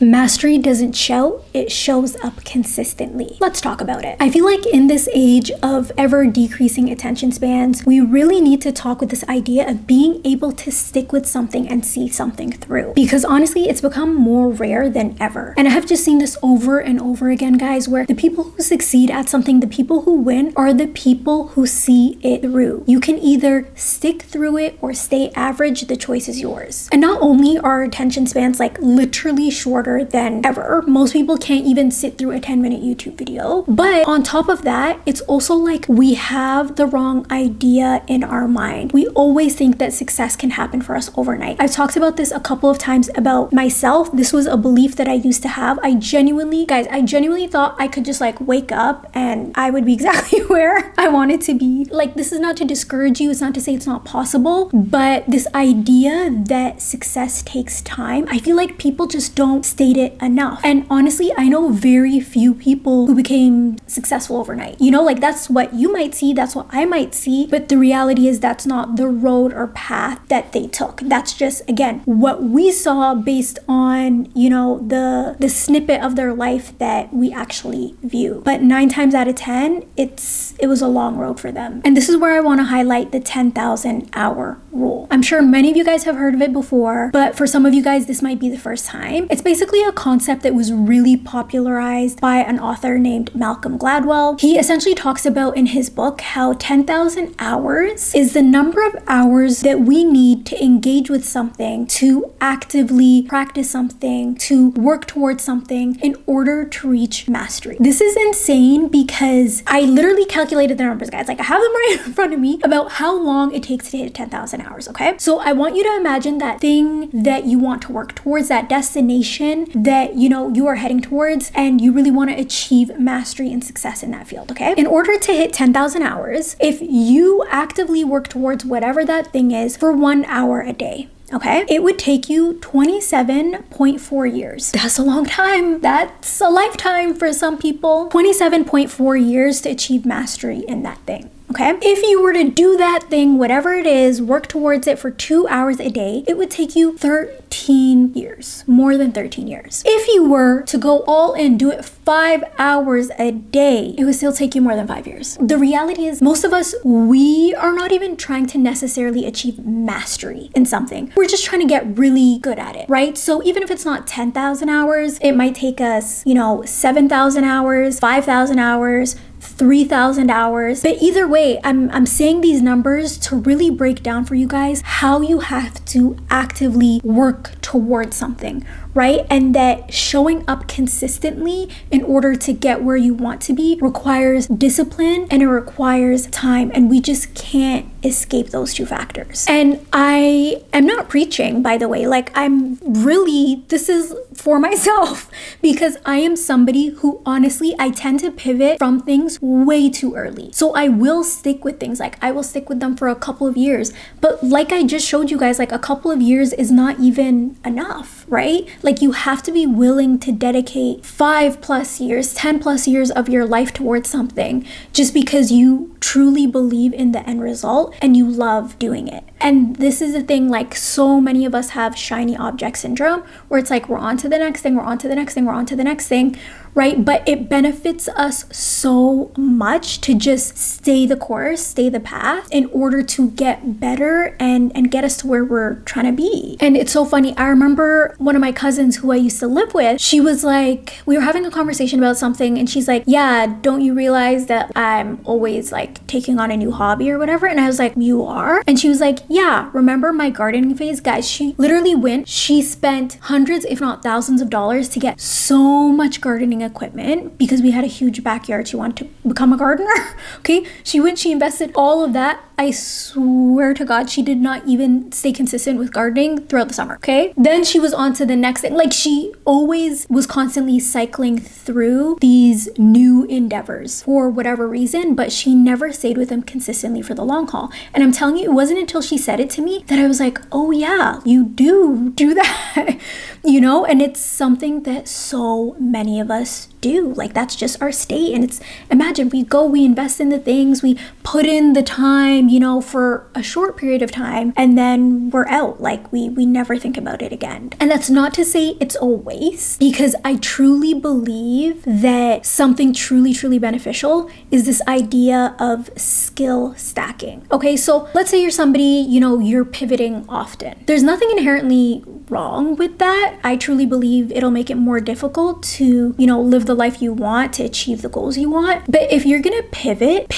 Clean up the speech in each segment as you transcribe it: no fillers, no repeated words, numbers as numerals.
Mastery doesn't shout, it shows up consistently. Let's talk about it. I feel like in this age of ever decreasing attention spans, we really need to talk with this idea of being able to stick with something and see something through. Because honestly, it's become more rare than ever. And I have just seen this over and over again, guys, where the people who succeed at something, the people who win, are the people who see it through. You can either stick through it or stay average. The choice is yours. And not only are attention spans like literally shorter than ever, most people can't even sit through a 10-minute YouTube video, but on top of that, it's also like we have the wrong idea in our mind. We always think that success can happen for us overnight. I've talked about this a couple of times about myself. This was a belief that I used to have. I genuinely thought I could just like wake up and I would be exactly where I wanted to be. Like, this is not to discourage you, it's not to say it's not possible, but this idea that success takes time, I feel like people just don't state it enough. And honestly, I know very few people who became successful overnight. You know, like that's what you might see, that's what I might see, but the reality is that's not the road or path that they took. That's just, again, what we saw based on, you know, the snippet of their life that we actually view. But 9 times out of 10, it was a long road for them. And this is where I want to highlight the 10,000 hour rule. I'm sure many of you guys have heard of it before, but for some of you guys, this might be the first time. It's basically a concept that was really popularized by an author named Malcolm Gladwell. He essentially talks about in his book how 10,000 hours is the number of hours that we need to engage with something, to actively practice something, to work towards something in order to reach mastery. This is insane because I literally calculated the numbers, guys. Like, I have them right in front of me about how long it takes to hit 10,000 hours, okay? So I want you to imagine that thing that you want to work towards, that destination that you are heading towards, and you really want to achieve mastery and success in that field, okay? In order to hit 10,000 hours, if you actively work towards whatever that thing is for 1 hour a day, okay, it would take you 27.4 years. That's a long time. That's a lifetime for some people. 27.4 years to achieve mastery in that thing. Okay, if you were to do that thing, whatever it is, work towards it for 2 hours a day, it would take you 13 years, more than 13 years. If you were to go all in, do it 5 hours a day, it would still take you more than 5 years. The reality is, most of us, we are not even trying to necessarily achieve mastery in something. We're just trying to get really good at it, right? So even if it's not 10,000 hours, it might take us, 7,000 hours, 5,000 hours, 3,000 hours. But either way, I'm saying these numbers to really break down for you guys how you have to actively work towards something, right? And that showing up consistently in order to get where you want to be requires discipline and it requires time. And we just can't escape those two factors. And I am not preaching, by the way. Like, this is for myself, because I am somebody who honestly, I tend to pivot from things way too early. So I will stick with things. Like, I will stick with them for a couple of years. But like I just showed you guys, like, a couple of years is not even enough, right? Like, you have to be willing to dedicate 5+ years, 10+ years of your life towards something just because you truly believe in the end result and you love doing it. And this is the thing, like, so many of us have shiny object syndrome, where it's like, we're on to the next thing, we're on to the next thing, we're on to the next thing, right? But it benefits us so much to just stay the course, stay the path in order to get better and get us to where we're trying to be. And it's so funny. I remember one of my cousins who I used to live with, she was like, we were having a conversation about something and she's like, yeah, don't you realize that I'm always like taking on a new hobby or whatever? And I was like, you are? And she was like, yeah, remember my gardening phase? Guys, she literally she spent hundreds, if not thousands of dollars to get so much gardening equipment because we had a huge backyard. She wanted to become a gardener. Okay, she invested all of that. I swear to God, she did not even stay consistent with gardening throughout the summer. Okay, then she was on to the next thing. Like, she always was constantly cycling through these new endeavors for whatever reason, but she never stayed with them consistently for the long haul. And I'm telling you, it wasn't until she said it to me that I was like, oh yeah, you do that. And it's something that so many of us do. Like, that's just our state. And it's, imagine we invest in the things, we put in the time, you know, for a short period of time, and then we're out. Like, we never think about it again. And that's not to say it's a waste, because I truly believe that something truly, truly beneficial is this idea of skill stacking. Okay, so let's say you're somebody, you know, you're pivoting often. There's nothing inherently wrong with that. I truly believe it'll make it more difficult to, you know, live the life you want, to achieve the goals you want. But if you're gonna pivot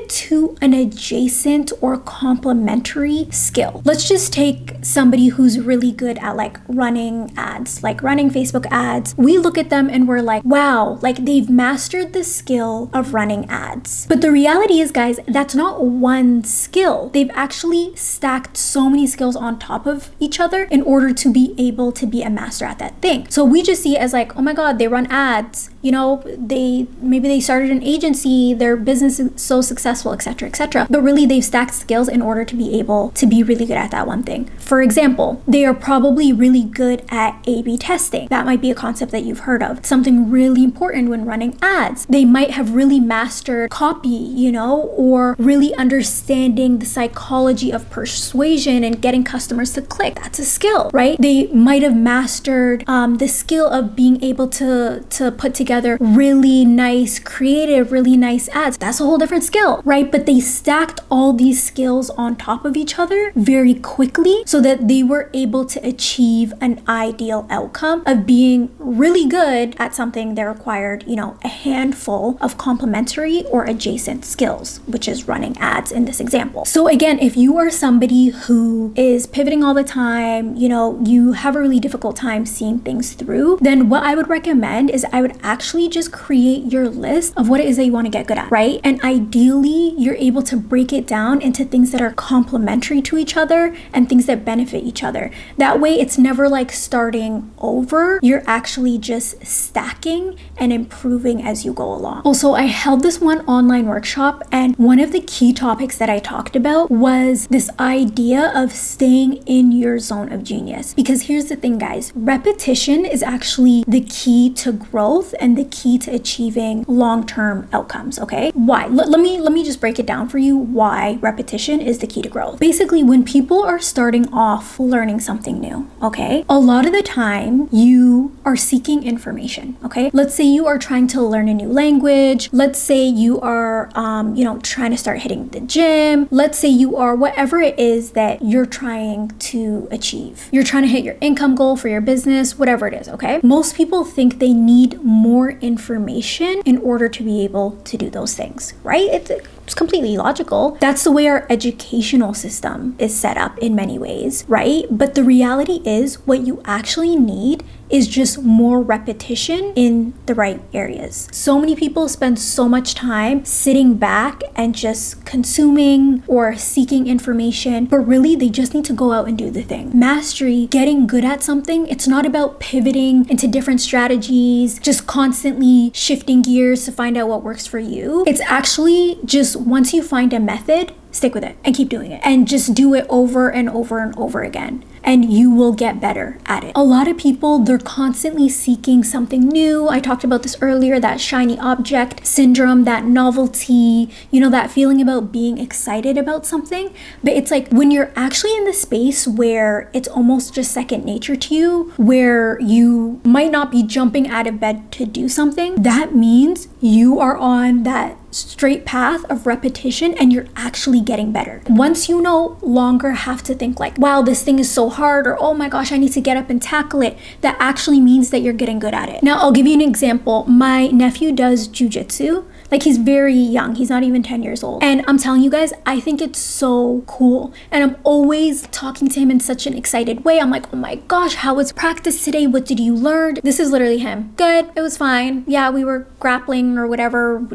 to an adjacent or complementary skill. Let's just take somebody who's really good at like running ads, like running Facebook ads. We look at them and we're like, wow, like they've mastered the skill of running ads. But the reality is, guys, that's not one skill. They've actually stacked so many skills on top of each other in order to be able to be a master at that thing. So we just see it as like, oh my God, they run ads, you know, maybe they started an agency, their business is so successful, etc., etc. But really they've stacked skills in order to be able to be really good at that one thing. For example, they are probably really good at A/B testing. That might be a concept that you've heard of. Something really important when running ads. They might have really mastered copy, you know, or really understanding the psychology of persuasion and getting customers to click. That's a skill, right? They might have mastered the skill of being able to put together really nice, creative, really nice ads. That's a whole different skill, right? But they stacked all these skills on top of each other very quickly so that they were able to achieve an ideal outcome of being really good at something that required, you know, a handful of complementary or adjacent skills, which is running ads in this example. So again, if you are somebody who is pivoting all the time, you know, you have a really difficult time seeing things through, then what I would recommend is I would actually just create your list of what it is that you want to get good at, right? And ideally, you're able to break it down into things that are complementary to each other and things that benefit each other. That way, it's never like starting over. You're actually just stacking and improving as you go along. Also, I held this one online workshop, and one of the key topics that I talked about was this idea of staying in your zone of genius. Because here's the thing, guys, repetition is actually the key to growth and the key to achieving long-term outcomes, okay? Why? Let me just break it down for you why repetition is the key to growth. Basically, when people are starting off learning something new, okay, a lot of the time you are seeking information, okay? Let's say you are trying to learn a new language. Let's say you are, you know, trying to start hitting the gym. Let's say you are whatever it is that you're trying to achieve. You're trying to hit your income goal for your business, whatever it is, okay? Most people think they need more information in order to be able to do those things, right? It's completely logical. That's the way our educational system is set up in many ways, right? But the reality is what you actually need is just more repetition in the right areas. So many people spend so much time sitting back and just consuming or seeking information, but really they just need to go out and do the thing. Mastery, getting good at something, it's not about pivoting into different strategies, just constantly shifting gears to find out what works for you. It's actually just once you find a method, stick with it and keep doing it and just do it over and over and over again, and you will get better at it. A lot of people, they're constantly seeking something new. I talked about this earlier, that shiny object syndrome, that novelty, you know, that feeling about being excited about something. But it's like when you're actually in the space where it's almost just second nature to you, where you might not be jumping out of bed to do something, that means you are on that straight path of repetition and you're actually getting better. Once you no longer have to think like, wow, this thing is so hard, or oh my gosh, I need to get up and tackle it, that actually means that you're getting good at it. Now, I'll give you an example. My nephew does jujitsu. Like, he's very young. He's not even 10 years old. And I'm telling you guys, I think it's so cool. And I'm always talking to him in such an excited way. I'm like, oh my gosh, how was practice today? What did you learn? This is literally him. Good. It was fine. Yeah, we were grappling or whatever,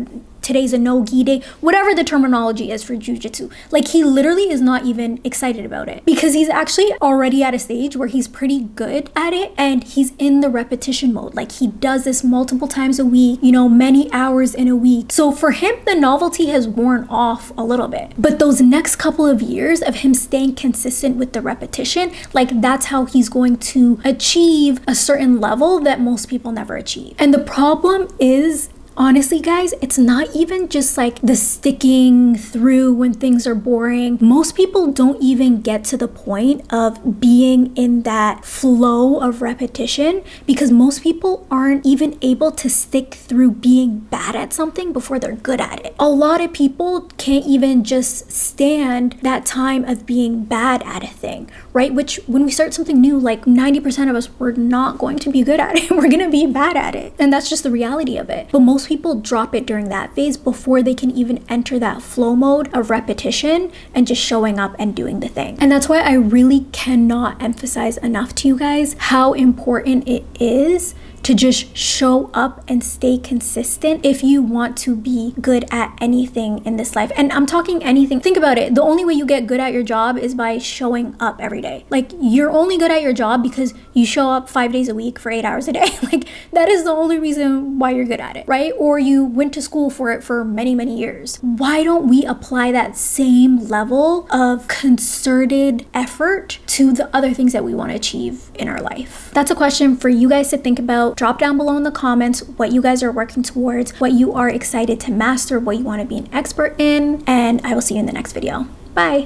today's a no-gi day, whatever the terminology is for jujitsu. Like, he literally is not even excited about it because he's actually already at a stage where he's pretty good at it and he's in the repetition mode. Like, he does this multiple times a week, you know, many hours in a week. So for him, the novelty has worn off a little bit. But those next couple of years of him staying consistent with the repetition, like, that's how he's going to achieve a certain level that most people never achieve. And the problem is, honestly, guys, it's not even just like the sticking through when things are boring. Most people don't even get to the point of being in that flow of repetition because most people aren't even able to stick through being bad at something before they're good at it. A lot of people can't even just stand that time of being bad at a thing, right? Which, when we start something new, like 90% of us, we're not going to be good at it. We're gonna be bad at it. And that's just the reality of it. But most people drop it during that phase before they can even enter that flow mode of repetition and just showing up and doing the thing. And that's why I really cannot emphasize enough to you guys how important it is to just show up and stay consistent if you want to be good at anything in this life. And I'm talking anything. Think about it. The only way you get good at your job is by showing up every day. Like, you're only good at your job because you show up 5 days a week for 8 hours a day. Like, that is the only reason why you're good at it, right? Or you went to school for it for many, many years. Why don't we apply that same level of concerted effort to the other things that we want to achieve in our life? That's a question for you guys to think about. Drop down below in the comments what you guys are working towards, what you are excited to master, what you want to be an expert in, and I will see you in the next video. Bye.